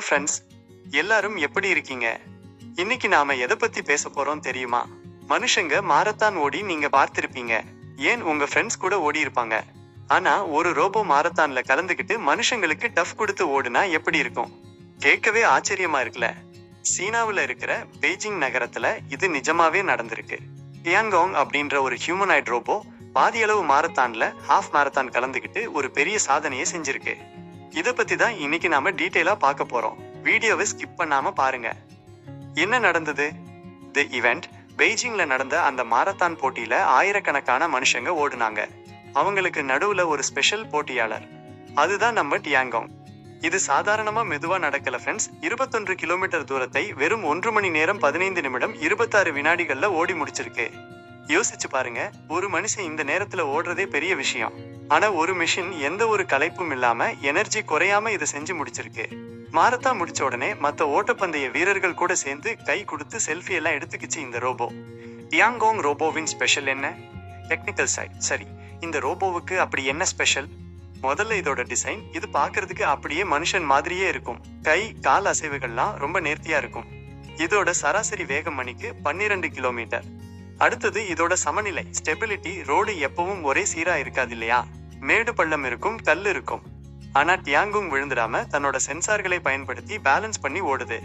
Friends, எல்லாரும் எப்படி இருக்கீங்க? இன்னைக்கு நாம எதை பத்தி பேச போறோம் தெரியுமா? மனுஷங்க மாரத்தான் ஓடி நீங்க பார்த்திருப்பீங்க. ஏன் உங்க ஃப்ரெண்ட்ஸ் கூட ஓடி இருப்பாங்க. ஆனா ஒரு ரோபோ மாரத்தான்ல கலந்துக்கிட்டு மனுஷங்களுக்கு டஃப் கொடுத்து ஓடுனா எப்படி இருக்கும்? கேட்கவே ஆச்சரியமா இருக்குல்ல. சீனாவுல இருக்கிற பெய்ஜிங் நகரத்துல இது நிஜமாவே நடந்திருக்கு. டியாங்கோங் அப்படின்ற ஒரு ஹியூமனாய்ட் ரோபோ பாதியளவு மாரத்தான்ல ஹாஃப் மாரத்தான் கலந்துக்கிட்டு ஒரு பெரிய சாதனையை செஞ்சிருக்கு. இத பத்தி தான் இன்னைக்கு நாம டீடைலா பார்க்க போறோம். வீடியோவை ஸ்கிப் பண்ணாம பாருங்க. என்ன நடந்தது? தி இவெண்ட் பெய்ஜிங்ல நடந்த அந்த மாரத்தான் போட்டியில ஆயிரக்கணக்கான மனுஷங்க ஓடுனாங்க. அவங்களுக்கு நடுவுல ஒரு ஸ்பெஷல் போட்டியாளர். அதுதான் நம்ம டியாங்கோங். இது சாதாரணமா மெதுவா நடக்கல ஃப்ரெண்ட்ஸ். 21 கிலோமீட்டர் தூரத்தை வெறும் 1 மணி நேரம் 15 நிமிடம் 26 வினாடிகள்ல ஓடி முடிச்சிருக்கு. யோசிச்சு பாருங்க, ஒரு மனுஷன் இந்த நேரத்துல ஓடுறதே பெரிய விஷயம். ஆனா ஒரு மிஷின் எந்த ஒரு களைப்பும் இல்லாம எனர்ஜி குறையாம இதை செஞ்சு முடிச்சிருக்கு. மாரத்தான் முடிச்ச உடனே மத்த ஓட்டப்பந்தய வீரர்கள் கூட சேர்ந்து கை கொடுத்து செல்ஃபி எல்லாம் எடுத்துக்கிச்சு இந்த ரோபோ. டியாங்கோங் ரோபோவின் ஸ்பெஷல் என்ன? Technical side. சரி, இந்த ரோபோவுக்கு அப்படி என்ன ஸ்பெஷல்? முதல்ல இதோட டிசைன். இது பாக்குறதுக்கு அப்படியே மனுஷன் மாதிரியே இருக்கும். கை கால் அசைவுகள்லாம் ரொம்ப நேர்த்தியா இருக்கும். இதோட சராசரி வேகம் மணிக்கு 12 கிலோமீட்டர். அடுத்தது இதோட சமநிலை, ஸ்டெபிலிட்டி. ரோடு எப்பவும் ஒரே சீரா இருக்காது இல்லையா? மேடு பள்ளம் இருக்கும், கல் இருக்கும். ஆனா டியாங்கோங் விழுந்துடாம தன்னோட சென்சார்களை பயன்படுத்தி பேலன்ஸ் பண்ணி ஓடுது.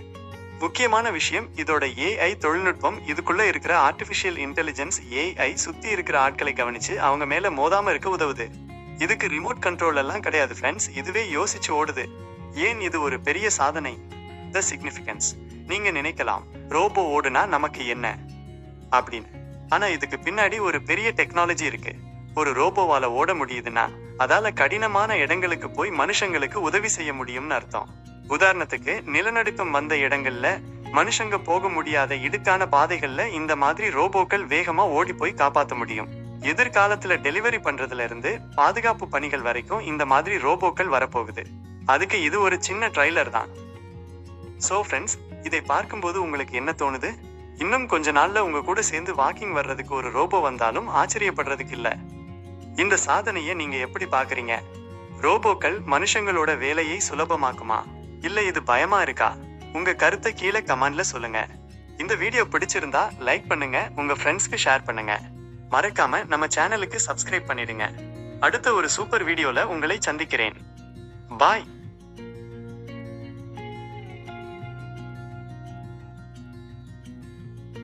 முக்கியமான விஷயம் இதோட ஏஐ தொழில்நுட்பம். இதுக்குள்ள இருக்கிற ஆர்டிபிஷியல் இன்டெலிஜென்ஸ் ஏஐ சுத்தி இருக்கிற ஆட்களை கவனிச்சு அவங்க மேல மோதாம இருக்க உதவுது. இதுக்கு ரிமோட் கண்ட்ரோல் எல்லாம் கிடையாது ஃப்ரெண்ட்ஸ். இதுவே யோசிச்சு ஓடுது. ஏன் இது ஒரு பெரிய சாதனை? த சிக்னிஃபிகன்ஸ். நீங்க நினைக்கலாம், ரோபோ ஓடுனா நமக்கு என்ன அப்படின்னு. ஆனா இதுக்கு பின்னாடி ஒரு பெரிய டெக்னாலஜி இருக்கு. ஒரு ரோபோவால ஓட முடியுதுன்னா அதால கடினமான இடங்களுக்கு போய் மனுஷங்களுக்கு உதவி செய்ய முடியும்னு அர்த்தம். உதாரணத்துக்கு நிலநடுக்கம் வந்த இடங்கள்ல, மனுஷங்க போக முடியாத இடுக்கான பாதைகள்ல இந்த மாதிரி ரோபோக்கள் வேகமா ஓடி போய் காப்பாற்ற முடியும். எதிர்காலத்துல டெலிவரி பண்றதுல இருந்து பாதுகாப்பு பணிகள் வரைக்கும் இந்த மாதிரி ரோபோக்கள் வரப்போகுது. அதுக்கு இது ஒரு சின்ன ட்ரைலர் தான். சோ ஃப்ரெண்ட்ஸ், இதை பார்க்கும்போது உங்களுக்கு என்ன தோணுது? இன்னும் கொஞ்ச நாள்ல உங்க கூட சேர்ந்து வாக்கிங் வர்றதுக்கு ஒரு ரோபோ வந்தாலும் ஆச்சரியப்படுறதுக்கு இல்ல. இந்த சாதனையை நீங்க எப்படி பாக்குறீங்க? ரோபோக்கள் மனுஷங்களோட வேலையை சுலபமாக்குமா, இல்ல இது பயமா இருக்கா? உங்க கருத்தை கீழே கமெண்ட்ல சொல்லுங்க. இந்த வீடியோ பிடிச்சிருந்தா லைக் பண்ணுங்க, உங்க ஃப்ரெண்ட்ஸ்க்கு ஷேர் பண்ணுங்க. மறக்காம நம்ம சேனலுக்கு சப்ஸ்கிரைப் பண்ணிடுங்க. அடுத்த ஒரு சூப்பர் வீடியோல உங்களை சந்திக்கிறேன். பாய்.